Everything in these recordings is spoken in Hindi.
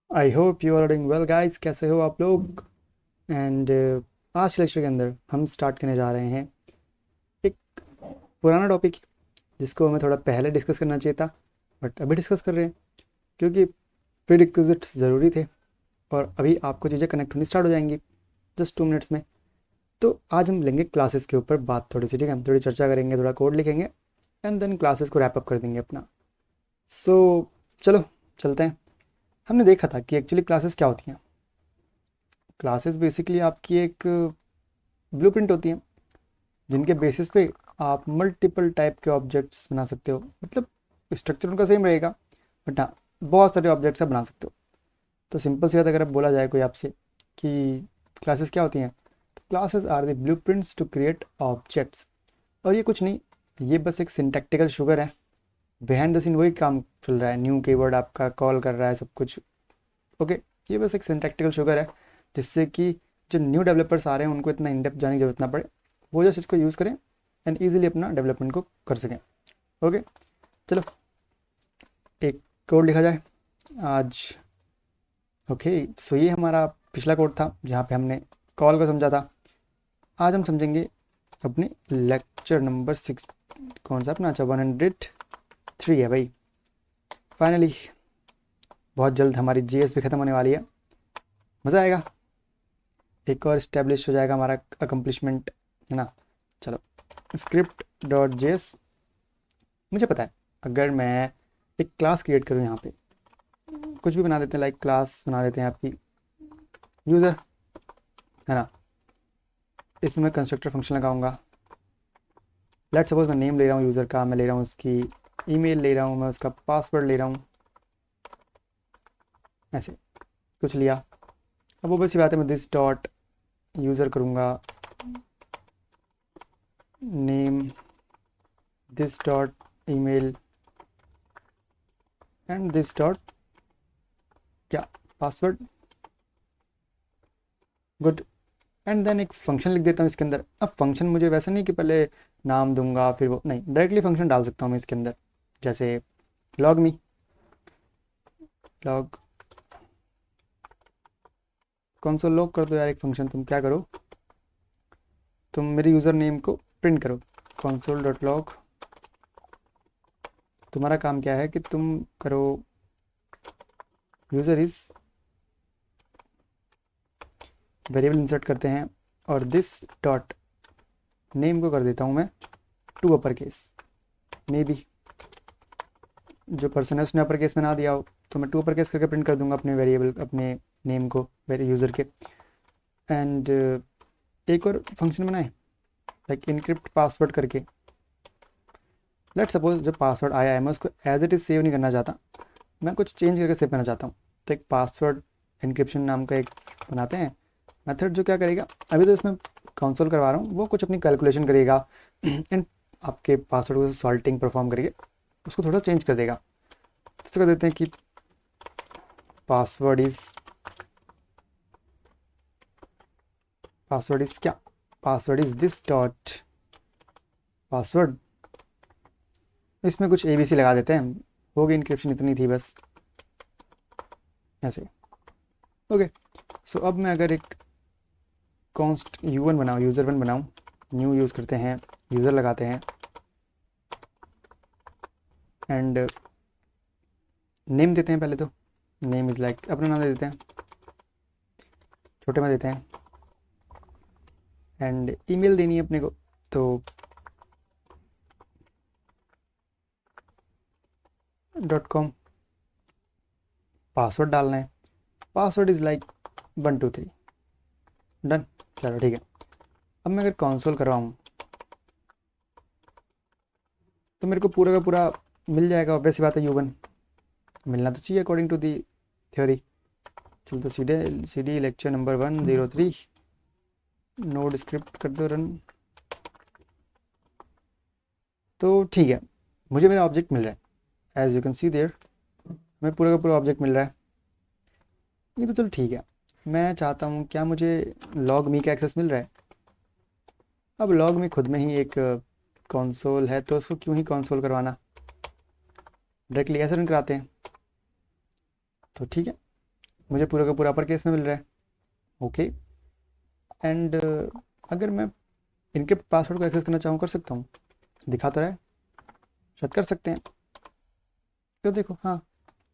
I hope you are doing well guys. कैसे हो आप लोग? एंड आज के लेक्चर के अंदर हम स्टार्ट करने जा रहे हैं एक पुराना टॉपिक जिसको हमें थोड़ा पहले डिस्कस करना चाहिए था, बट अभी डिस्कस कर रहे हैं क्योंकि प्रीरिक्विजिट्स ज़रूरी थे और अभी आपको चीज़ें कनेक्ट होनी स्टार्ट हो जाएंगी जस्ट 2 मिनट्स में। तो आज हम लेंगे क्लासेस के ऊपर बात थोड़ी सी, ठीक है? हम थोड़ी चर्चा करेंगे, थोड़ा कोड लिखेंगे एंड देन क्लासेस को रैप अप कर देंगे अपना। सो चलो चलते हैं। हमने देखा था कि एक्चुअली क्लासेस क्या होती हैं। क्लासेस बेसिकली आपकी एक ब्लूप्रिंट होती हैं जिनके बेसिस पे आप मल्टीपल टाइप के ऑब्जेक्ट्स बना सकते हो। मतलब स्ट्रक्चर उनका सेम रहेगा, बट हाँ, बहुत सारे ऑब्जेक्ट्स आप बना सकते हो। तो सिंपल सी बात, अगर अब बोला जाए कोई आपसे कि क्लासेस क्या होती हैं, तो classes are the blueprints to create objects. और ये कुछ नहीं, ये बस एक सिंटैक्टिकल शुगर है। बिहाइंड द सीन वही काम चल रहा है, न्यू कीवर्ड आपका कॉल कर रहा है सब कुछ। ओके, ये बस एक सिंटैक्टिकल शुगर है जिससे कि जो न्यू डेवलपर्स आ रहे हैं उनको इतना इन डेप्थ जाने की जरूरत ना पड़े, वो जस्ट इसको यूज़ करें एंड ईजिली अपना डेवलपमेंट को कर सकें। ओके, चलो एक कोड लिखा जाए आज। ओके, सो ये हमारा पिछला कोड था जहाँ पे हमने कॉल को समझा था। आज हम समझेंगे अपने लेक्चर नंबर 6। कौन सा अपना? अच्छा, 103 है भाई। फाइनली बहुत जल्द हमारी जीएस भी ख़त्म होने वाली है। मज़ा आएगा, एक और इस्टेब्लिश हो जाएगा हमारा अकम्पलिशमेंट, है ना? चलो, स्क्रिप्ट डॉट जेएस। मुझे पता है, अगर मैं एक क्लास क्रिएट करूँ यहाँ पे, कुछ भी बना देते हैं, लाइक क्लास बना देते हैं आपकी यूज़र, है ना? इसमें मैं कंस्ट्रक्टर फंक्शन लगाऊंगा। लेट सपोज मैं नेम ले रहा हूँ यूज़र का, मैं ले रहा हूँ उसकी ईमेल ले रहा हूँ, मैं उसका पासवर्ड ले रहा हूँ, ऐसे कुछ लिया। अब वो बस ये बात है, मैं दिस डॉट यूज़र करूँगा, name this dot email and this dot क्या, पासवर्ड। गुड। एंड देन एक फंक्शन लिख देता हूँ इसके अंदर। अब फंक्शन मुझे वैसा नहीं कि पहले नाम दूंगा फिर वो, नहीं, डायरेक्टली फंक्शन डाल सकता हूँ मैं इसके अंदर। जैसे लॉग मी, लॉग कंसोल लॉग कर दो यार। एक फंक्शन तुम क्या करो, तुम मेरे यूज़र नेम को प्रिंट करो, कंसोल डॉट लॉग। तुम्हारा काम क्या है कि तुम करो यूज़र इज़ वेरिएबल इंसर्ट करते हैं और दिस डॉट नेम को कर देता हूँ मैं to upper case. Maybe जो पर्सन है उसने अपर केस में ना दिया हो, तो मैं टू अपर केस करके प्रिंट कर दूंगा अपने वेरिएबल, अपने नेम को, मेरे यूज़र के। एंड एक और फंक्शन बनाए, लाइक इनक्रिप्ट पासवर्ड करके। लेट सपोज जो पासवर्ड आया है मैं उसको एज इट इज़ सेव नहीं करना चाहता, मैं कुछ चेंज करके सेव करना चाहता हूँ। तो एक पासवर्ड इनक्रिप्शन नाम का एक बनाते हैं मेथड, जो क्या करेगा, अभी तो इसमें कंसोल करवा रहा हूँ, वो कुछ अपनी कैलकुलेशन करेगा एंड आपके पासवर्ड को सॉल्टिंग परफॉर्म करके उसको थोड़ा चेंज कर देगा। तो कर देते हैं कि पासवर्ड इज़, पासवर्ड इज़ क्या, password is this dot password. इसमें कुछ एबीसी लगा देते हैं, हो गई इनक्रिप्शन, इतनी थी बस, ऐसे। ओके, सो अब मैं अगर एक कॉन्स्ट यू1 बनाऊँ, यूज़र वन बनाऊँ, न्यू यूज़ करते हैं, यूज़र लगाते हैं एंड नेम देते हैं। पहले तो नेम इज़ लाइक अपना नाम दे देते हैं, छोटे में देते हैं। एंड ईमेल देनी है अपने को, तो .com। पासवर्ड डालना है, पासवर्ड इज़ लाइक 123। डन, चलो ठीक है। अब मैं अगर कंसोल करवाऊँ तो मेरे को पूरा का पूरा मिल जाएगा, ऑब्वियस बात है, U1 मिलना तो चाहिए अकॉर्डिंग टू दी थ्योरी। चल तो C D lecture number 103 node script कर दो रन। तो ठीक है, मुझे मेरा ऑब्जेक्ट मिल रहा है, as you can see there, मैं पूरा का पूरा ऑब्जेक्ट मिल रहा है। ये तो चलो ठीक है। मैं चाहता हूँ क्या मुझे लॉग मी का एक्सेस मिल रहा है। अब लॉग मी खुद में ही एक कंसोल है, तो उसको क्यों ही कंसोल करवाना, डायरेक्टली ऐसे रन कराते हैं। तो ठीक है, मुझे पूरा का पूरा अपर केस में मिल रहा है। ओके, एंड अगर मैं इनक्रिप्ट पासवर्ड को एक्सेस करना चाहूँ कर सकता हूँ, दिखा तो रहा है, शायद कर सकते हैं। तो देखो हाँ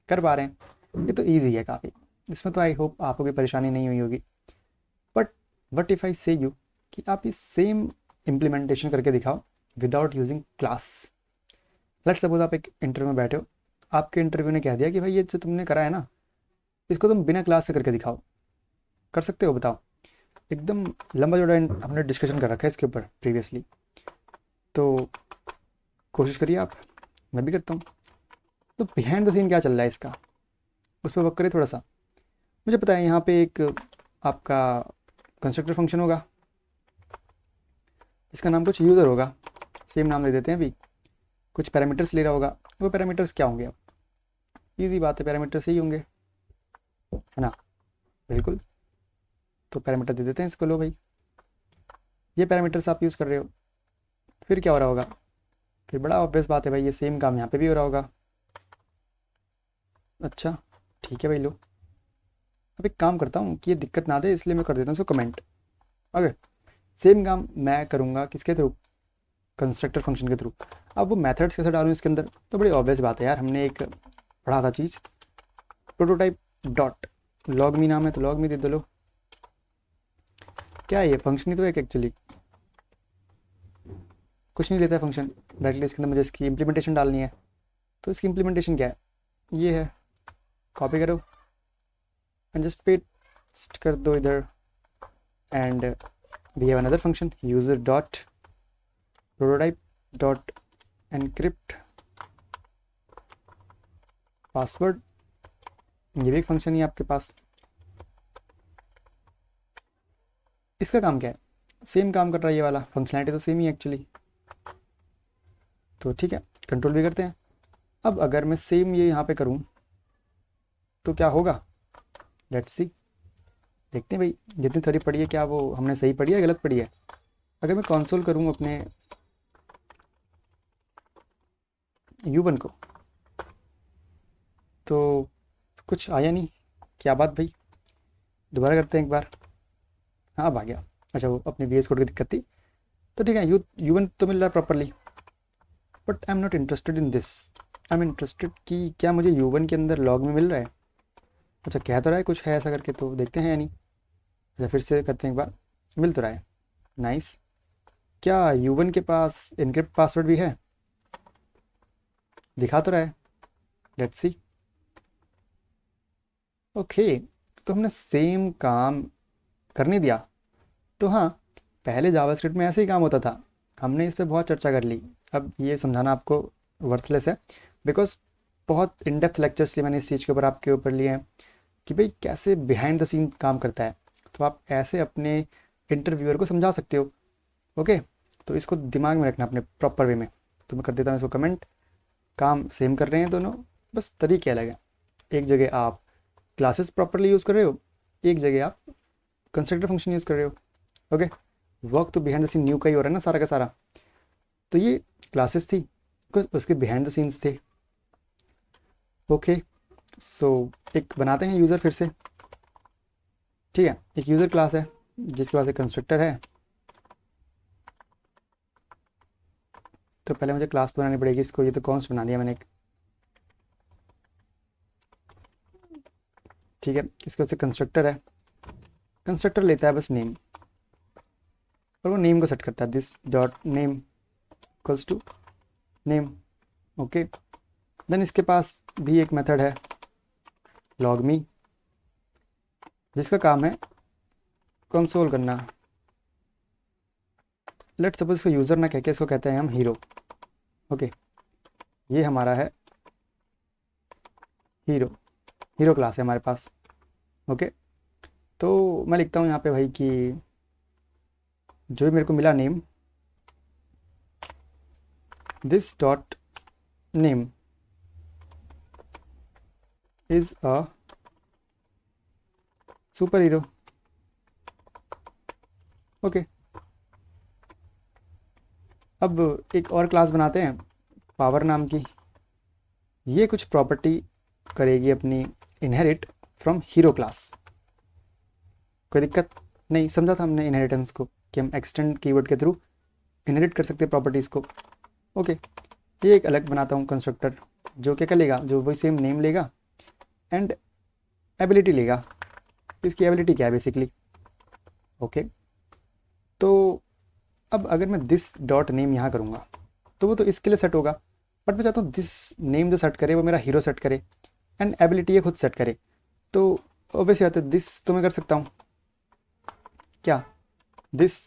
कर पा रहे हैं, ये तो ईजी है काफ़ी, इसमें तो आई होप आपको भी परेशानी नहीं हुई होगी। बट वट इफ़ आई से यू कि आप इस सेम इम्प्लीमेंटेशन करके दिखाओ without using class. Let's suppose आप एक इंटरव्यू में बैठे हो, आपके इंटरव्यू ने कह दिया कि भाई ये जो तुमने करा है ना, इसको तुम बिना क्लास से करके दिखाओ, कर सकते हो बताओ। एकदम लंबा चौड़ा हमने डिस्कशन कर रखा है इसके ऊपर प्रीवियसली, तो कोशिश करिए आप, मैं भी करता हूँ। तो बिहाइंड द सीन क्या चल रहा है इसका, उस पर वर्क करिए थोड़ा सा। मुझे पता है यहाँ पे एक आपका कंस्ट्रक्टर फंक्शन होगा, इसका नाम कुछ यूज़र होगा, सेम नाम दे देते हैं अभी। कुछ पैरामीटर्स ले रहा होगा, वो पैरामीटर्स क्या होंगे, अब ईजी बात है, पैरामीटर्स ही होंगे, है ना, बिल्कुल। तो पैरामीटर दे देते हैं इसको, लो भाई ये पैरामीटर्स आप यूज़ कर रहे हो। फिर क्या हो रहा होगा, फिर बड़ा ऑब्वियस बात है भाई, ये सेम काम यहाँ पे भी हो रहा होगा। अच्छा ठीक है भाई, लो अब एक काम करता हूँ कि ये दिक्कत ना दे, इसलिए मैं कर देता हूँ इसको कमेंट। ओके, सेम काम मैं करूँगा किसके थ्रू, कंस्ट्रक्टर फंक्शन के थ्रू। अब वो मेथड्स कैसे डालूँ इसके अंदर, तो बड़ी ऑब्वियस बात है यार, हमने एक पढ़ा था चीज़, प्रोटोटाइप डॉट लॉग मी नाम है, तो लॉग मी दे दो। लो क्या है ये, फंक्शन ही तो एक एक्चुअली, कुछ नहीं लेता है फंक्शन डायरेक्टली। इसके अंदर मुझे इसकी इम्प्लीमेंटेशन डालनी है, तो इसकी इम्प्लीमेंटेशन क्या है, ये है, कॉपी करो एंड जस्ट पेस्ट कर दो इधर। And we have another function user dot prototype dot encrypt password, ये भी एक फंक्शन ही है आपके पास। इसका काम क्या है, सेम काम कर रहा है ये वाला, फंक्शनैलिटी तो सेम ही एक्चुअली। तो ठीक है, कंट्रोल भी करते हैं। अब अगर मैं सेम ये यहाँ पे करूँ तो क्या होगा, लेट्स सी, देखते हैं भाई जितनी थ्योरी पढ़ी है क्या वो हमने सही पढ़ी है गलत पढ़ी है। अगर मैं कंसोल करूँ अपने U1 को, तो कुछ आया नहीं, क्या बात भाई, दोबारा करते हैं एक बार। हाँ अब आ गया, अच्छा वो अपने VS कोड की दिक्कत थी। तो ठीक है, U1 तो मिल रहा है properly, but I am not interested in this. I am interested कि क्या मुझे U1 के अंदर लॉग में मिल रहा है। अच्छा कह तो रहा है कुछ है ऐसा करके, तो देखते हैं या नहीं। अच्छा फिर से करते हैं एक बार, मिल तो रहा है, नाइस। क्या U1 के पास इनक्रिप्ट पासवर्ड भी है, दिखा तो रहा है, लेट्स सी। ओके, तो हमने सेम काम करने दिया। तो हाँ, पहले जावास्क्रिप्ट में ऐसे ही काम होता था, हमने इस पर बहुत चर्चा कर ली। अब ये समझाना आपको वर्थलेस है, बिकॉज बहुत इन डेप्थ लेक्चर्स लिए मैंने इस चीज़ के ऊपर आपके ऊपर लिए हैं कि भाई कैसे बिहाइंड द सीन काम करता है, तो आप ऐसे अपने इंटरव्यूअर को समझा सकते हो। ओके, तो इसको दिमाग में रखना अपने प्रॉपर वे में। तो मैं कर देता हूँ इसको कमेंट, काम सेम कर रहे हैं दोनों, बस तरीके अलग है। एक जगह आप क्लासेस प्रॉपरली यूज़ कर रहे हो, एक जगह आप कंस्ट्रक्टर फंक्शन यूज़ कर रहे हो। ओके, वर्क तो बिहाइंड द सीन न्यू का ही हो रहा है ना सारा का सारा। तो ये क्लासेस थी, कुछ उसके बिहाइंड द सीन्स थे। ओके, सो एक बनाते हैं यूज़र फिर से। ठीक है, एक यूज़र क्लास है जिसके पास एक कंस्ट्रक्टर है। तो पहले मुझे क्लास तो बनानी पड़ेगी इसको, ये तो कॉन्स्ट बना दिया मैंने एक। ठीक है, इसके पास एक कंस्ट्रक्टर है, कंस्ट्रक्टर लेता है बस नेम, और वो नेम को सेट करता है, this dot name equals to name. Okay, then इसके पास भी एक मेथड है लॉग मी, जिसका काम है कंसोल करना। लेट्स सपोज इसको यूज़र ना कह के इसको कहते हैं हम हीरो। ओके, ये हमारा है हीरो, हीरो क्लास है हमारे पास। ओके, तो मैं लिखता हूँ यहाँ पे भाई कि जो भी मेरे को मिला name, this dot name is a super hero. Okay, अब एक और क्लास बनाते हैं पावर नाम की, ये कुछ प्रॉपर्टी करेगी अपनी इनहेरिट फ्रॉम हीरो क्लास। कोई दिक्कत नहीं, समझा था हमने इनहेरिटेंस को कि हम एक्सटेंड कीवर्ड के थ्रू इनहेरिट कर सकते हैं प्रॉपर्टीज़ को। ओके, ये एक अलग बनाता हूँ कंस्ट्रक्टर जो क्या करेगा, जो वही सेम नेम लेगा एंड एबिलिटी लेगा। इसकी एबिलिटी क्या है बेसिकली। ओके, तो अब अगर मैं दिस डॉट नेम यहाँ करूँगा तो वो तो इसके लिए सेट होगा, बट मैं चाहता हूँ दिस नेम जो सेट करे वो मेरा हीरो सेट करे एंड एबिलिटी ये खुद सेट करे। तो ऑब्वियसली आते दिस तो मैं कर सकता हूँ क्या, दिस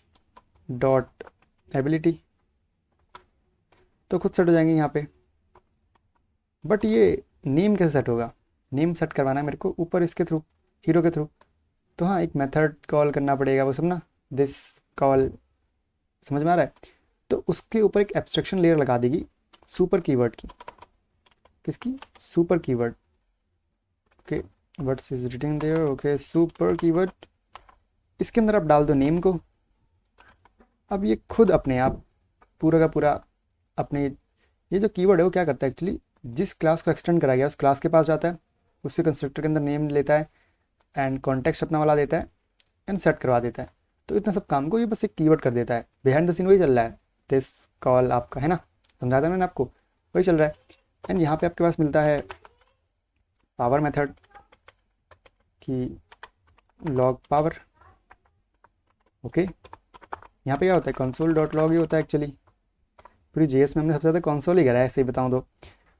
डॉट एबिलिटी, तो खुद सेट हो जाएंगे यहाँ पे। बट ये नेम कैसे सेट होगा, नेम सेट करवाना है मेरे को ऊपर इसके थ्रू, हीरो के थ्रू। तो हाँ, एक मेथड कॉल करना पड़ेगा, वो सब ना, दिस कॉल, समझ में आ रहा है। तो उसके ऊपर एक एब्स्ट्रैक्शन लेयर लगा देगी सुपर कीवर्ड की। किसकी, super keyword. Okay, what's is written there, okay super keyword, इसके अंदर आप डाल दो नेम को। अब ये खुद अपने आप पूरा का पूरा अपने, ये जो कीवर्ड है वो क्या करता है एक्चुअली, जिस क्लास को एक्सटेंड करा गया उस क्लास के पास जाता है, उससे कंस्ट्रक्टर के अंदर नेम लेता है एंड कॉन्टेक्स्ट अपना वाला देता है एंड सेट करवा देता है। तो इतना सब काम को ये बस एक कीवर्ड कर देता है, बिहाइंड द सीन वही चल रहा है। दिस कॉल आपका है ना, समझा था मैंने आपको, वही चल रहा है। एंड यहाँ पे आपके पास मिलता है पावर मेथड की लॉग पावर। ओके, यहाँ पे क्या होता है, कंसोल डॉट लॉग ही होता है एक्चुअली। पूरी जेएस में हमने सबसे ज़्यादा कंसोल ही करा है, ऐसे ही बताऊँ तो।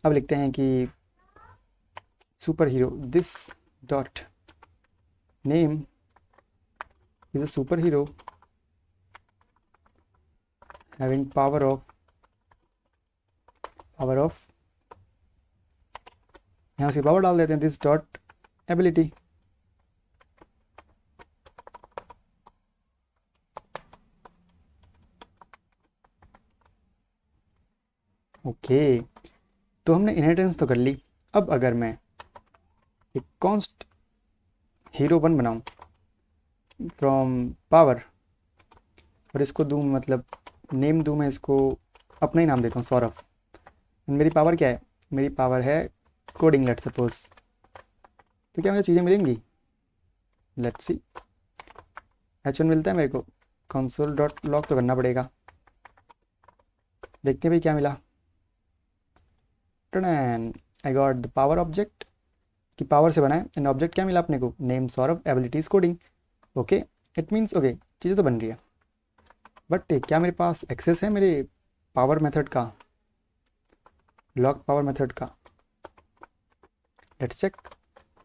अब लिखते हैं कि super hero, this dot name is a superhero having power of यहाँ से पावर डाल देते हैं, दिस डॉट एबिलिटी। ओके, तो हमने इनहेरिटेंस तो कर ली। अब अगर मैं एक कॉन्स्ट हीरो 1 बनाऊं फ्रॉम पावर और इसको दूं, मतलब नेम दूं मैं इसको, अपना ही नाम देता हूँ सौरभ। मेरी पावर क्या है, मेरी पावर है कोडिंग, लेट्स सपोज। तो क्या मुझे चीज़ें मिलेंगी, लेट्स सी। H1 मिलता है मेरे को, कंसोल डॉट लॉग तो करना पड़ेगा। देखते हैं भाई क्या मिला। टन, I got the power object, की पावर से बना है एंड ऑब्जेक्ट क्या मिला अपने को, name Saurabh, abilities coding. Okay, it means okay, चीज़ें तो बन रही है। बट क्या मेरे पास एक्सेस है मेरे पावर मेथड का, लॉग पावर मेथड का, लेट्स चेक।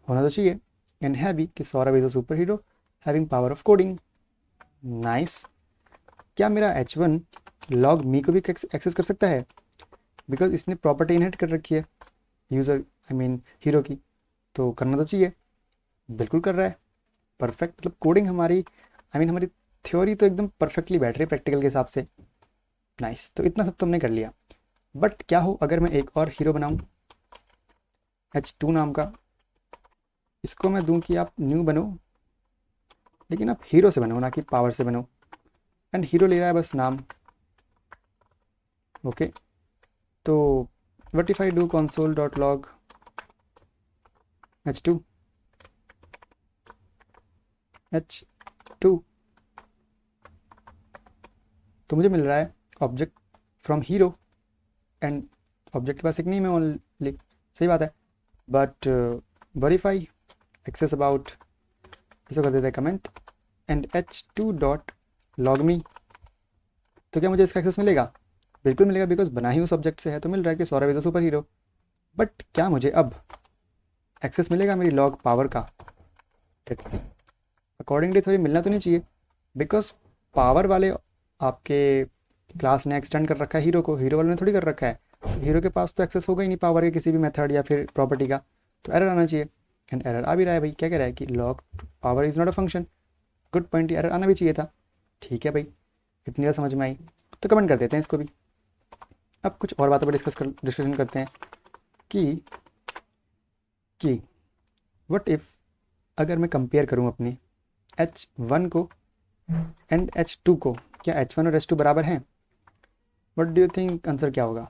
होना तो चाहिए, एंड है भी कि Saurabh is a super hero having power of coding. Nice. क्या मेरा H1 लॉग मी को भी एक्सेस कर सकता है, बिकॉज इसने प्रॉपर्टी इनहेरिट कर रखी है यूज़र, आई मीन हीरो की, तो करना तो चाहिए। बिल्कुल कर रहा है, परफेक्ट। मतलब कोडिंग हमारी, आई मीन हमारी थ्योरी तो एकदम परफेक्टली बैठ रही है प्रैक्टिकल के हिसाब से। नाइस, तो इतना सब तो हमने कर लिया। बट क्या हो अगर मैं एक और हीरो बनाऊं H2 नाम का, इसको मैं दूं कि आप न्यू बनो, लेकिन आप हीरो से बनो ना कि पावर से बनो। एंड हीरो ले रहा है बस नाम। ओके, तो what if I do console dot log H2 तो मुझे मिल रहा है object from hero and object के पास एक नेम है ओनली, सही बात है। बट वेरीफाई एक्सेस अबाउट, इसको कर देते हैं comment and H2 dot log me. तो क्या मुझे इसका एक्सेस मिलेगा, बिल्कुल मिलेगा, बिकॉज बना ही उस ऑब्जेक्ट से है। तो मिल रहा है कि Saurabh is a super hero. But क्या मुझे अब एक्सेस मिलेगा मेरी लॉग पावर का, लेट्स सी। अकॉर्डिंगली थोड़ी मिलना तो नहीं चाहिए, बिकॉज पावर वाले आपके क्लास ने एक्सटेंड कर रखा है हीरो को, हीरो वाले ने थोड़ी कर रखा है। तो हीरो के पास तो एक्सेस होगा ही नहीं पावर के किसी भी मेथड या फिर प्रॉपर्टी का, तो एरर आना चाहिए। एंड एरर आ भी रहा है भाई, क्या कह रहा है कि log power is not a function. Good point, error आना भी चाहिए था। ठीक है भाई, इतनी बात समझ में आई, तो कमेंट कर देते हैं इसको भी। अब कुछ और बातों पर डिस्कशन करते हैं कि व्हाट इफ़ अगर मैं कंपेयर करूं अपने H1 को एंड H2 को, क्या H1 और H2 बराबर हैं? What do you think, answer क्या होगा?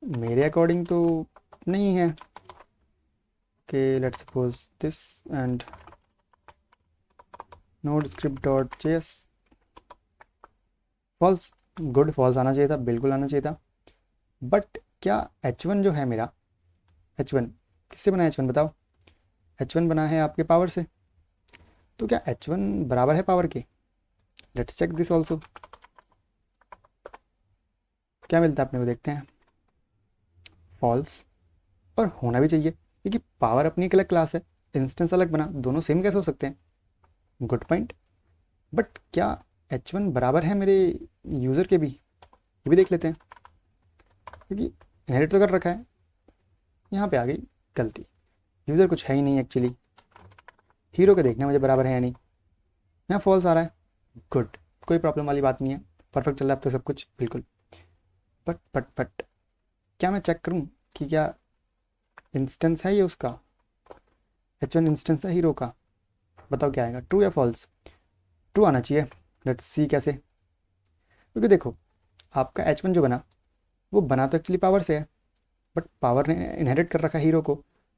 मेरे अकॉर्डिंग तो नहीं है। Okay, let's suppose this and node script.js false. Good, false आना चाहिए था, बिल्कुल आना चाहिए था। बट क्या h1 जो है मेरा, h1 किससे बना है? h1 बताओ। h1 बना है आपके पावर से, तो क्या h1 बराबर है पावर के? Let's check this also. क्या मिलता है अपने को, देखते हैं। फॉल्स, और होना भी चाहिए क्योंकि पावर अपनी एक अलग क्लास है, इंस्टेंस अलग बना, दोनों सेम कैसे हो सकते हैं? Good point. बट क्या h1 बराबर है मेरे यूज़र के भी? ये भी देख लेते हैं, क्योंकि इनहेरिट तो कर रखा है। यहाँ पे आ गई गलती, यूज़र कुछ है ही नहीं एक्चुअली। हीरो के देखना मुझे बराबर है या नहीं। यहाँ फॉल्स आ रहा है। गुड, कोई प्रॉब्लम वाली बात नहीं है, परफेक्ट चल रहा है अब तो सब कुछ, बिल्कुल। बट क्या मैं चेक करूँ कि क्या इंस्टेंस है ये उसका? h1 इंस्टेंस है हीरो का? बताओ क्या आएगा, ट्रू या फॉल्स? ट्रू आना चाहिए। लेट्स सी कैसे। क्योंकि देखो, आपका h1 जो बना, वो बना तो एक्चुअली पावर से है, बट पावर ने इनहेरिट कर रखा है हीरो को।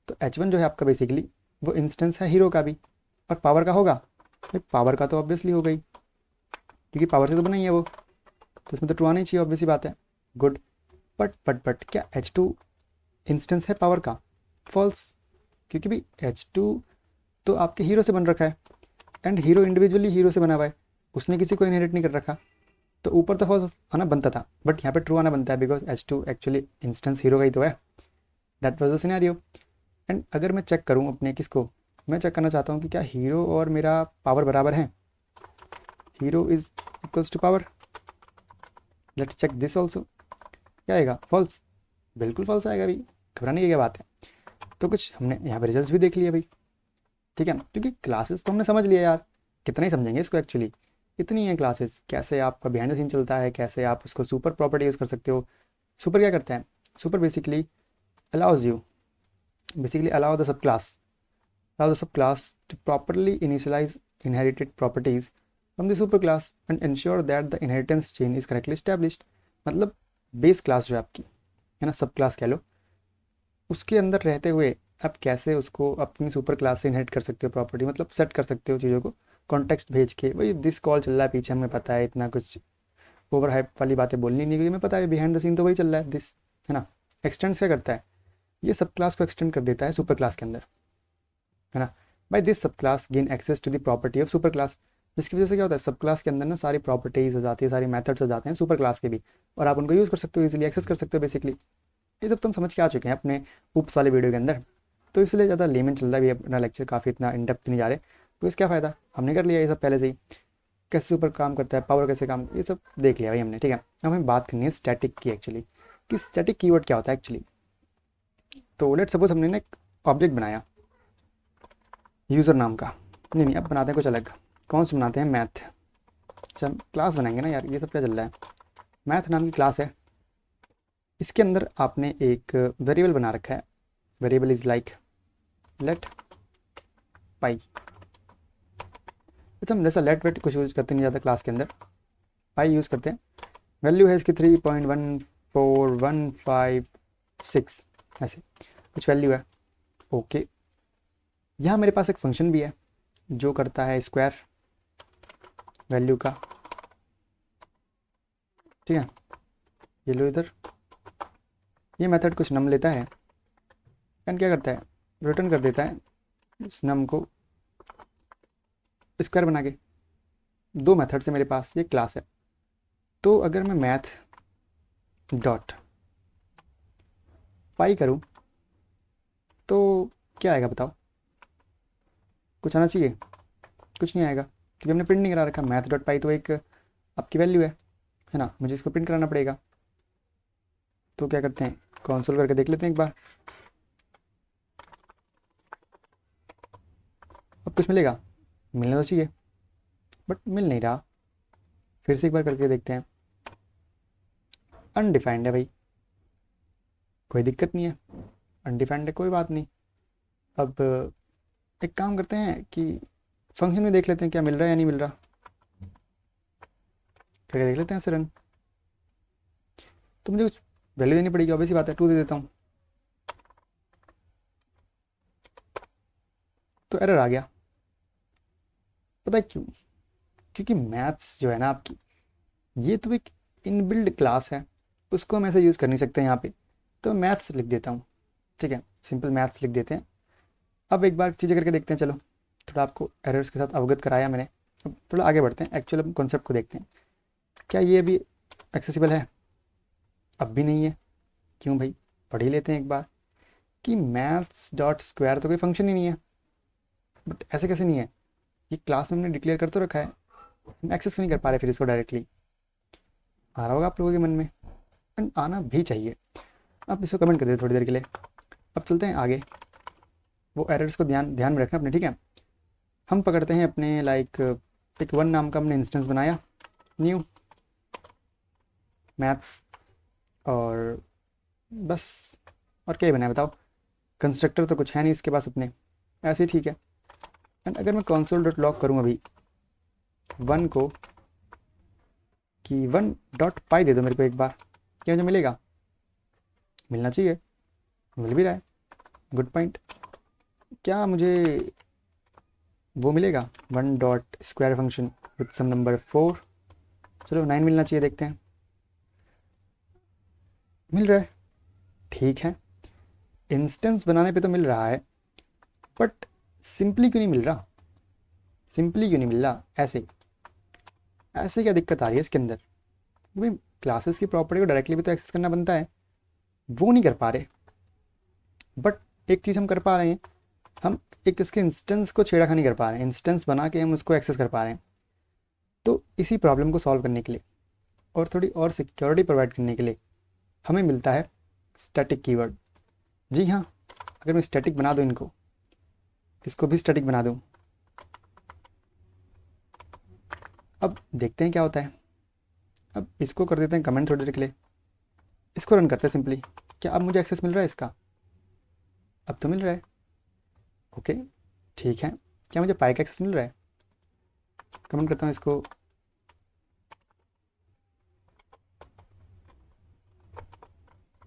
तो h1 जो है आपका बेसिकली वो इंस्टेंस है हीरो का भी, और पावर का होगा भाई, पावर का तो ऑब्वियसली हो गई, क्योंकि पावर से तो बना ही है वो, तो इसमें तो ट्रू आना ही चाहिए, ऑब्वियसली बात है। गुड। बट क्या h2 इंस्टेंस है पावर का? फॉल्स, क्योंकि भाई h2 तो आपके हीरो से बन रखा है, एंड हीरो इंडिविजुअली हीरो से बना हुआ है, उसने किसी को इनहेरिट नहीं कर रखा, तो ऊपर तो फॉल्स आना बनता था, बट यहाँ पे ट्रू आना बनता है, because h2 actually instance hero का ही तो है। That was the scenario. And अगर मैं चेक करूँ अपने किसको, मैं चेक करना चाहता हूँ कि क्या हीरो और मेरा पावर बराबर है। Hero is equals to power. Let's check this also. क्या आएगा? फॉल्स, बिल्कुल फॉल्स आएगा भाई, घबराने की क्या बात है। तो कुछ हमने यहाँ पे रिजल्ट भी देख लिए भाई, ठीक है ना, क्योंकि क्लासेस तो हमने समझ लिया यार, कितना ही समझेंगे इसको एक्चुअली, इतनी है क्लासेस, कैसे आपका बिहाइंड द सीन चलता है, कैसे आप उसको सुपर प्रॉपर्टी यूज़ कर सकते हो। सुपर क्या करता है? Super basically allows you, basically allow the sub class, allow the subclass to properly initialize inherited properties from the superclass and ensure that the inheritance chain is correctly established। मतलब बेस क्लास जो है आपकी, है ना, सब क्लास कह लो, उसके अंदर रहते हुए आप कैसे उसको अपनी सुपर क्लास से इनहेरिट कर सकते हो प्रॉपर्टी, मतलब सेट कर सकते हो चीज़ों को कॉन्टेक्स्ट भेज के। भाई दिस कॉल चल रहा है पीछे, हमें पता है, इतना कुछ ओवर हाइप वाली बातें बोलनी नहीं, क्योंकि हमें पता है बिहाइंड द सीन तो वही चल रहा है, दिस, है ना। एक्सटेंड क्या करता है? ये सब क्लास को एक्सटेंड कर देता है सुपर क्लास के अंदर, है ना। By this sub class gain access to the property of super class, जिसकी वजह से क्या होता है, सब क्लास के अंदर ना सारी प्रॉपर्टीज हो जाती है, सारी मेथड्स हो जाते हैं सुपर क्लास के भी, और आप उनको यूज़ कर सकते हो, इजीली एक्सेस कर सकते हो बेसिकली। ये सब तुम समझ के आ चुके हैं अपने ऊप्स वाले वीडियो के अंदर, तो इसलिए ज़्यादा लेमन चल रहा है भी अपना लेक्चर, काफ़ी इतना इन डेप्थ नहीं जा रहे, तो इसका फ़ायदा, हमने कर लिया ये सब पहले से ही, कैसे सुपर काम करता है, पावर कैसे काम, ये सब देख लिया भाई हमने, ठीक है। अब हमें बात करनी है स्टैटिक की एक्चुअली, कि स्टैटिक कीवर्ड क्या होता है एक्चुअली। तो लेट्स सपोज हमने ना एक ऑब्जेक्ट बनाया यूज़र नाम का, नहीं अब बनाते हैं कुछ अलग। कौन सा बनाते हैं? मैथ। अच्छा क्लास बनाएंगे ना यार, ये सब क्या चल रहा है। मैथ नाम की क्लास है, इसके अंदर आपने एक वेरिएबल बना रखा है, वेरिएबल इज़ लाइक लेट पाई। अच्छा हम जैसा लेट वेट कुछ यूज़ करते नहीं ज़्यादा क्लास के अंदर, पाई यूज़ करते हैं। वैल्यू है इसकी 3.14156, ऐसे कुछ वैल्यू है। ओके, यहाँ मेरे पास एक फंक्शन भी है जो करता है स्क्वायर वैल्यू का, ठीक है। ये लो इधर, ये मेथड कुछ नम लेता है एंड क्या करता है, रिटर्न कर देता है उस नम को स्क्वायर बना के। दो मेथड से मेरे पास ये क्लास है। तो अगर मैं मैथ डॉट पाई करूँ तो क्या आएगा बताओ? कुछ आना चाहिए? कुछ नहीं आएगा, क्योंकि हमने प्रिंट नहीं करा रखा। मैथ डॉट पाई तो एक आपकी वैल्यू है ना, मुझे इसको प्रिंट कराना पड़ेगा। तो क्या करते हैं, कंसोल करके देख लेते हैं एक बार, अब कुछ मिलेगा? मिलना तो चाहिए, बट मिल नहीं रहा। फिर से एक बार करके देखते हैं। अनडिफाइंड है भाई, कोई दिक्कत नहीं है, अनडिफाइंड है कोई बात नहीं। अब एक काम करते हैं कि फंक्शन में देख लेते हैं क्या मिल रहा है या नहीं मिल रहा, करके देख लेते हैं ऐसे रन। तो मुझे कुछ वैल्यू देनी पड़ेगी, ऑब्वियसली बात है, 2 दे देता हूँ। तो एरर आ गया। पता है क्यों? क्योंकि मैथ्स जो है ना आपकी, ये तो एक इनबिल्ड क्लास है, उसको हम ऐसे यूज़ कर नहीं सकते यहाँ पे। तो मैं मैथ्स लिख देता हूँ, ठीक है, सिंपल मैथ्स लिख देते हैं। अब एक बार चीज़ें करके देखते हैं। चलो, थोड़ा आपको एरर्स के साथ अवगत कराया मैंने, अब थोड़ा आगे बढ़ते हैं, एक्चुअल कॉन्सेप्ट को देखते हैं। क्या ये अभी एक्सेसिबल है? अब भी नहीं है। क्यों भाई? पढ़ ही लेते हैं एक बार कि मैथ्स डॉट स्क्वायर तो कोई फंक्शन ही नहीं है। बट ऐसे कैसे नहीं है? ये क्लास में हमने डिक्लेयर कर तो रखा है, हम एक्सेस क्यों नहीं कर पा रहे फिर इसको डायरेक्टली? आ रहा होगा आप लोगों के मन में, एंड आना भी चाहिए। आप इसको कमेंट कर दे थोड़ी देर के लिए। अब चलते हैं आगे। वो एरर्स को ध्यान ध्यान में रखना अपने, ठीक है। हम पकड़ते हैं अपने लाइक पिक वन नाम का हमने इंस्टेंस बनाया, न्यू मैथ्स, और बस। और क्या ही बनाया बताओ? कंस्ट्रक्टर तो कुछ है नहीं इसके पास अपने, ऐसे ही ठीक है। एंड अगर मैं कंसोल डॉट लॉग करूँ अभी वन को, कि वन डॉट पाई दे दो मेरे को एक बार, क्या मुझे मिलेगा? मिलना चाहिए, मिल भी रहा है। Good point. क्या मुझे वो मिलेगा? One dot square function with some number 4, चलो 9 मिलना चाहिए, देखते हैं। मिल रहा है, ठीक है। इंस्टेंस बनाने पे तो मिल रहा है, बट सिंपली क्यों नहीं मिल रहा? सिंपली क्यों नहीं मिल रहा? ऐसे ऐसे क्या दिक्कत आ रही है इसके अंदर? भाई क्लासेस की प्रॉपर्टी को डायरेक्टली भी तो एक्सेस करना बनता है, वो नहीं कर पा रहे। बट एक चीज़ हम कर पा रहे हैं, हम एक इसके इंस्टेंस को छेड़खानी कर पा रहे हैं, इंस्टेंस बना के हम उसको एक्सेस कर पा रहे हैं। तो इसी प्रॉब्लम को सॉल्व करने के लिए और थोड़ी और सिक्योरिटी प्रोवाइड करने के लिए हमें मिलता है स्टैटिक कीवर्ड। जी हाँ, अगर मैं स्टैटिक बना दूँ इनको, इसको भी स्टैटिक बना दूँ, अब देखते हैं क्या होता है। अब इसको कर देते हैं कमेंट थोड़ी देर के लिए, इसको रन करते हैं सिंपली। क्या अब मुझे एक्सेस मिल रहा है इसका? अब तो मिल रहा है, ओके ठीक है। क्या मुझे पाई का एक्सेस मिल रहा है? कमेंट करता हूँ इसको,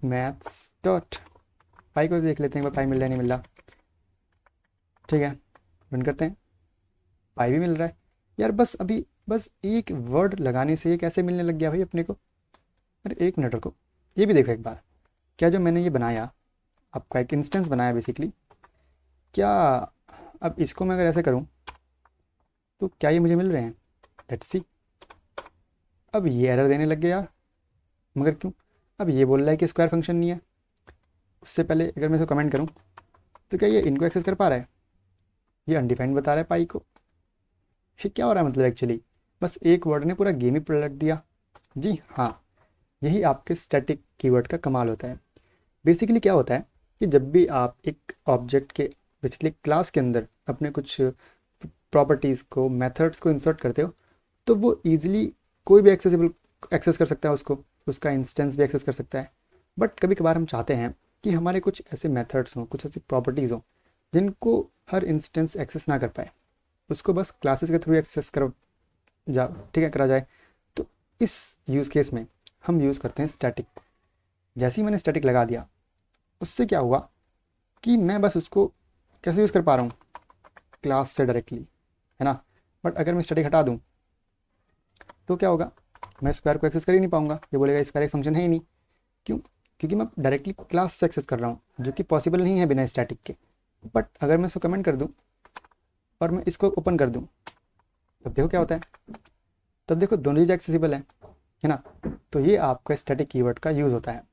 मैथ्स डॉट पाई को भी देख लेते हैं एक बार, पाई मिल रहा है नहीं मिल रहा। ठीक है, रन करते हैं, पाई भी मिल रहा है। यार बस अभी बस एक वर्ड लगाने से ये कैसे मिलने लग गया भाई अपने को? अरे एक मिनट रुको, ये भी देखो एक बार। क्या जो मैंने ये बनाया, आपका एक इंस्टेंस बनाया बेसिकली, क्या अब इसको मैं अगर ऐसे करूँ तो क्या ये मुझे मिल रहे हैं? Let's see. अब ये एरर देने लग गया यार, मगर क्यों? अब ये बोल रहा है कि स्क्वायर फंक्शन नहीं है। उससे पहले अगर मैं इसको कमेंट करूँ तो क्या ये इनको एक्सेस कर पा रहा है? ये अनडिफाइंड बता रहा है पाई को। ये क्या हो रहा है मतलब एक्चुअली? बस एक वर्ड ने पूरा गेम ही पलट दिया। जी हाँ, यही आपके स्टैटिक कीवर्ड का कमाल होता है। बेसिकली क्या होता है कि जब भी आप एक ऑब्जेक्ट के बेसिकली क्लास के अंदर अपने कुछ प्रॉपर्टीज़ को, मेथड्स को इंसर्ट करते हो, तो वो ईजिली कोई भी एक्सेस कर सकता है उसको, उसका इंस्टेंस भी एक्सेस कर सकता है। बट कभी कभार हम चाहते हैं कि हमारे कुछ ऐसे मेथड्स हों, कुछ ऐसी प्रॉपर्टीज़ हों जिनको हर इंस्टेंस एक्सेस ना कर पाए, उसको बस क्लासेस के थ्रू एक्सेस करो जा ठीक है, करा जाए। तो इस यूज़ केस में हम यूज़ करते हैं स्टैटिक। जैसे ही मैंने स्टैटिक लगा दिया, उससे क्या हुआ कि मैं बस उसको कैसे यूज़ कर पा रहा हूँ? क्लास से डायरेक्टली, है ना। बट अगर मैं स्टैटिक हटा दूँ तो क्या होगा? मैं स्क्वायर को एक्सेस कर ही नहीं पाऊंगा, ये बोलेगा स्क्वायर एक फंक्शन है ही नहीं। क्यों? क्योंकि मैं डायरेक्टली क्लास से एक्सेस कर रहा हूँ, जो कि पॉसिबल नहीं है बिना स्टैटिक के। बट अगर मैं इसको कमेंट कर दूँ और मैं इसको ओपन कर दूँ, तब देखो क्या होता है। तब देखो दोनों चीज़ एक्सेसिबल है ना। तो ये आपका स्टैटिक कीवर्ड का यूज़ होता है।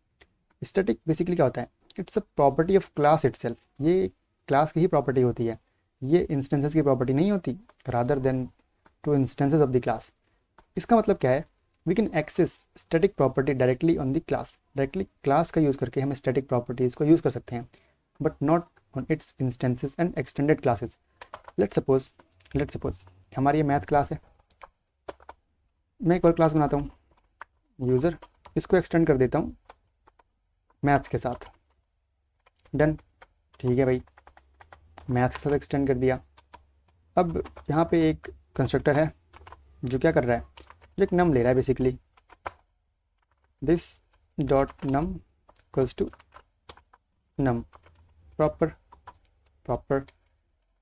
स्टैटिक बेसिकली क्या होता है? It's a property of class itself. ये क्लास की ही प्रॉपर्टी होती है, ये इंस्टेंसेस की प्रॉपर्टी नहीं होती, rather than to instances of the class. इसका मतलब क्या है? We can access static property directly on the class. Directly class का यूज़ करके हम स्टैटिक प्रॉपर्टीज़ को यूज़ कर सकते हैं, but not on its instances and extended classes. Let's suppose हमारी ये मैथ क्लास है, मैं एक और क्लास बनाता हूँ यूज़र, इसको एक्सटेंड कर देता हूँ मैथ्स के साथ। डन, ठीक है भाई, मैथ्स के साथ एक्सटेंड कर दिया। अब यहाँ पे एक कंस्ट्रक्टर है जो क्या कर रहा है, जो एक नम ले रहा है basically, this dot num equals to num proper proper.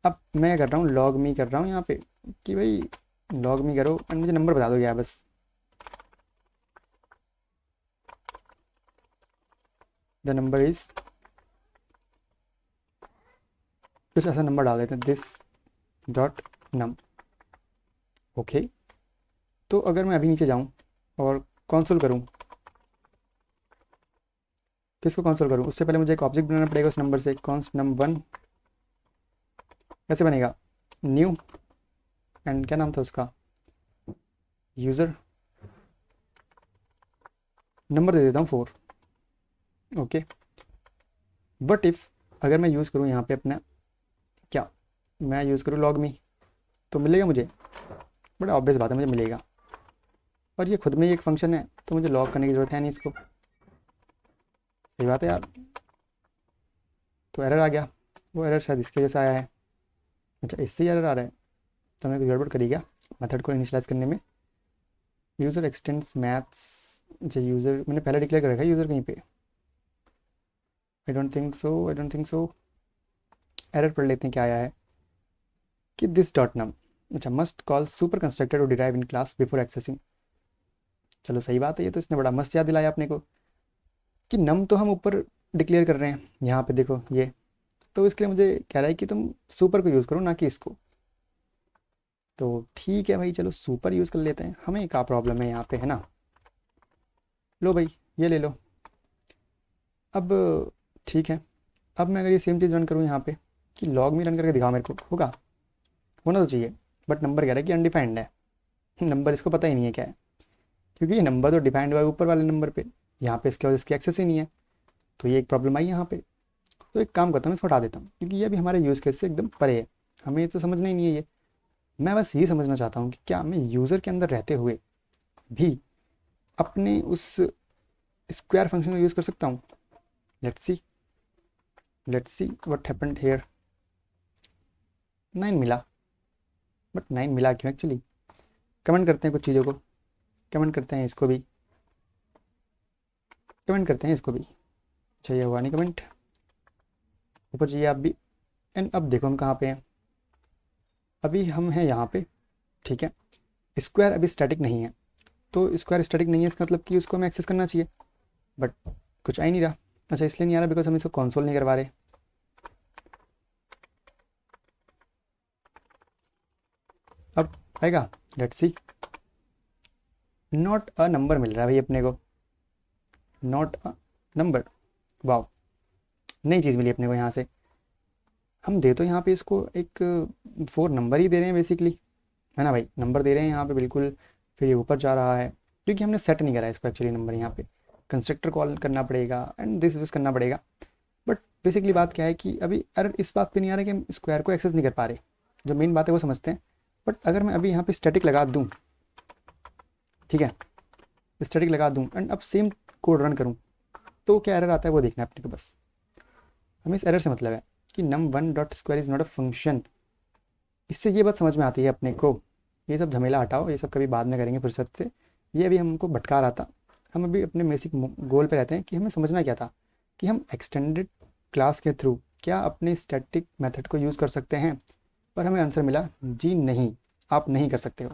अब मैं कर रहा हूँ लॉग मी कर रहा हूँ यहाँ पे कि भाई लॉग मी करो एंड मुझे नंबर बता दो क्या बस। द नंबर इज, कुछ ऐसा नंबर डाल देते हैं, दिस डॉट नम। ओके, तो अगर मैं अभी नीचे जाऊँ और कंसोल करूँ, किसको कंसोल करूँ उससे पहले मुझे एक ऑब्जेक्ट बनाना पड़ेगा उस नंबर से। कॉन्स्ट नम वन कैसे बनेगा, न्यू एंड क्या नाम था उसका, यूज़र, नंबर दे देता हूँ 4। ओके, बट इफ़ अगर मैं यूज़ करूँ यहाँ पे अपना, क्या मैं यूज़ करूँ लॉग मी, तो मिलेगा मुझे, बड़ा ऑब्वियस बात है मुझे मिलेगा। और ये खुद में ही एक फंक्शन है तो मुझे लॉग करने की ज़रूरत है नहीं इसको। सही बात है यार। तो एरर आ गया, वो एरर शायद इसके जैसा आया है। अच्छा, इससे ही एरर आ रहा है, तो मैं कुछ गड़बड़ करी क्या मेथड को इनिशियलाइज़ करने में। यूज़र एक्सटेंड्स मैथ्स, अच्छा यूज़र मैंने पहले डिक्लेयर कर रखा है यूज़र कहीं पे। I don't think so, I don't think so. Error पढ़ लेते हैं क्या आया है कि दिस डॉट नम, अच्छा must call super constructor to derive in class before accessing. चलो सही बात है, ये तो इसने बड़ा मस्त याद दिलाया अपने को कि नम तो हम ऊपर डिक्लेयर कर रहे हैं यहाँ पे देखो ये, तो इसके लिए मुझे कह रहा है कि तुम सुपर को यूज़ करो ना कि इसको। तो ठीक है भाई, चलो सुपर यूज़ कर लेते हैं, हमें क्या प्रॉब्लम है यहाँ पे, है ना। लो भाई ये ले लो। अब ठीक है, अब मैं अगर ये सेम चीज़ रन करूँ यहाँ पे कि लॉग में रन करके दिखाओ मेरे को, होगा, होना तो चाहिए। बट नंबर कह रहा है कि अनडिफाइंड है, नंबर इसको पता ही नहीं है क्या है, क्योंकि ये नंबर तो डिफाइंड हुआ है ऊपर वाले नंबर पे, यहाँ पे इसके वजह इसकी एक्सेस ही नहीं है। तो ये एक प्रॉब्लम आई यहाँ पे। तो एक काम करता हूँ, इसको हटा देता हूँ क्योंकि ये भी हमारे यूज़ केस से एकदम परे है, हमें तो समझना ही नहीं है ये। मैं बस ये समझना चाहता हूँ कि क्या मैं यूज़र के अंदर रहते हुए भी अपने उस स्क्वायर फंक्शन को यूज़ कर सकता हूँ। Let's see what happened here. 9 मिला, बट 9 मिला क्यों एक्चुअली। कमेंट करते हैं कुछ चीज़ों को, कमेंट करते हैं इसको भी, कमेंट करते हैं इसको भी। अच्छा ये हुआ नहीं कमेंट, ऊपर चाहिए आप भी। एंड अब देखो हम कहाँ पे हैं, अभी हम हैं यहाँ पे, ठीक है। स्क्वायर अभी स्टैटिक नहीं है, तो स्क्वायर स्टैटिक नहीं है इसका मतलब कि उसको हमें एक्सेस करना चाहिए, बट कुछ आ ही नहीं रहा। अच्छा इसलिए नहीं आ रहा बिकॉज हम इसको कंसोल नहीं करवा रहे। अब आएगा, let's see. Not a number मिल रहा है भाई अपने को, नॉट अ नंबर, वाओ नई चीज़ मिली अपने को यहाँ से। हम दे तो यहाँ पे इसको एक 4 नंबर ही दे रहे हैं बेसिकली, है ना भाई, नंबर दे रहे हैं यहाँ पे बिल्कुल। फिर ये ऊपर जा रहा है क्योंकि हमने सेट नहीं करा है इसको एक्चुअली नंबर, यहाँ पे कंस्ट्रक्टर कॉल करना पड़ेगा एंड दिस करना पड़ेगा। बट बेसिकली बात क्या है कि अभी एरर इस बात पे नहीं आ रहा कि हम स्क्वायर को एक्सेस नहीं कर पा रहे, जो मेन बात है वो समझते हैं। बट अगर मैं अभी यहाँ पे स्टैटिक लगा दूँ, ठीक है, स्टैटिक लगा दूँ एंड अब सेम कोड रन करूँ, तो क्या एरर आता है वो देखना है अपने को बस। हमें इस एरर से मतलब है कि num one dot square is not a function. इससे ये बात समझ में आती है अपने को, ये सब झमेला हटाओ, ये सब कभी बाद में करेंगे फुर्सत से, ये अभी हमको भटका रहा था। हम अभी अपने बेसिक गोल पे रहते हैं कि हमें समझना क्या था कि हम एक्सटेंडेड क्लास के थ्रू क्या अपने स्टैटिक मेथड को यूज़ कर सकते हैं। पर हमें आंसर मिला जी नहीं, आप नहीं कर सकते हो।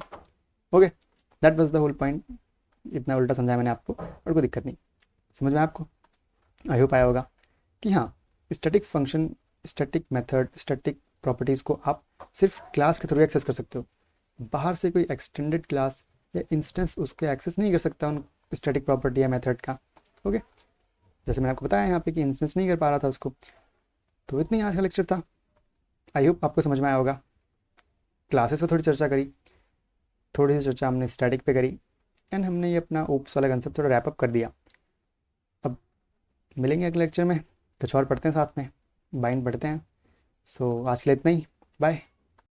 Okay, that was the whole point. इतना उल्टा समझाया मैंने आपको और कोई दिक्कत नहीं, समझ में आपको, आई होप आया होगा कि हाँ static function, static method, static properties को आप सिर्फ क्लास के थ्रू एक्सेस कर सकते हो। बाहर से कोई एक्सटेंडेड क्लास या इंस्टेंस उसके एक्सेस नहीं कर सकता उन स्टैटिक प्रॉपर्टी या मेथड का। ओके, जैसे मैंने आपको बताया यहाँ पे कि इंस्टेंस नहीं कर पा रहा था उसको। तो इतनी आज का लेक्चर था, आई होप आपको समझ में आया होगा। क्लासेस पर थोड़ी चर्चा करी, थोड़ी सी चर्चा हमने स्टैटिक पे करी एंड हमने ये अपना ओप्स वाला कंसेप्ट थोड़ा रैप अप कर दिया। अब मिलेंगे अगले लेक्चर में, कुछ और पढ़ते हैं साथ में, बाइंड पढ़ते हैं। सो आज के लिए इतना ही, बाय।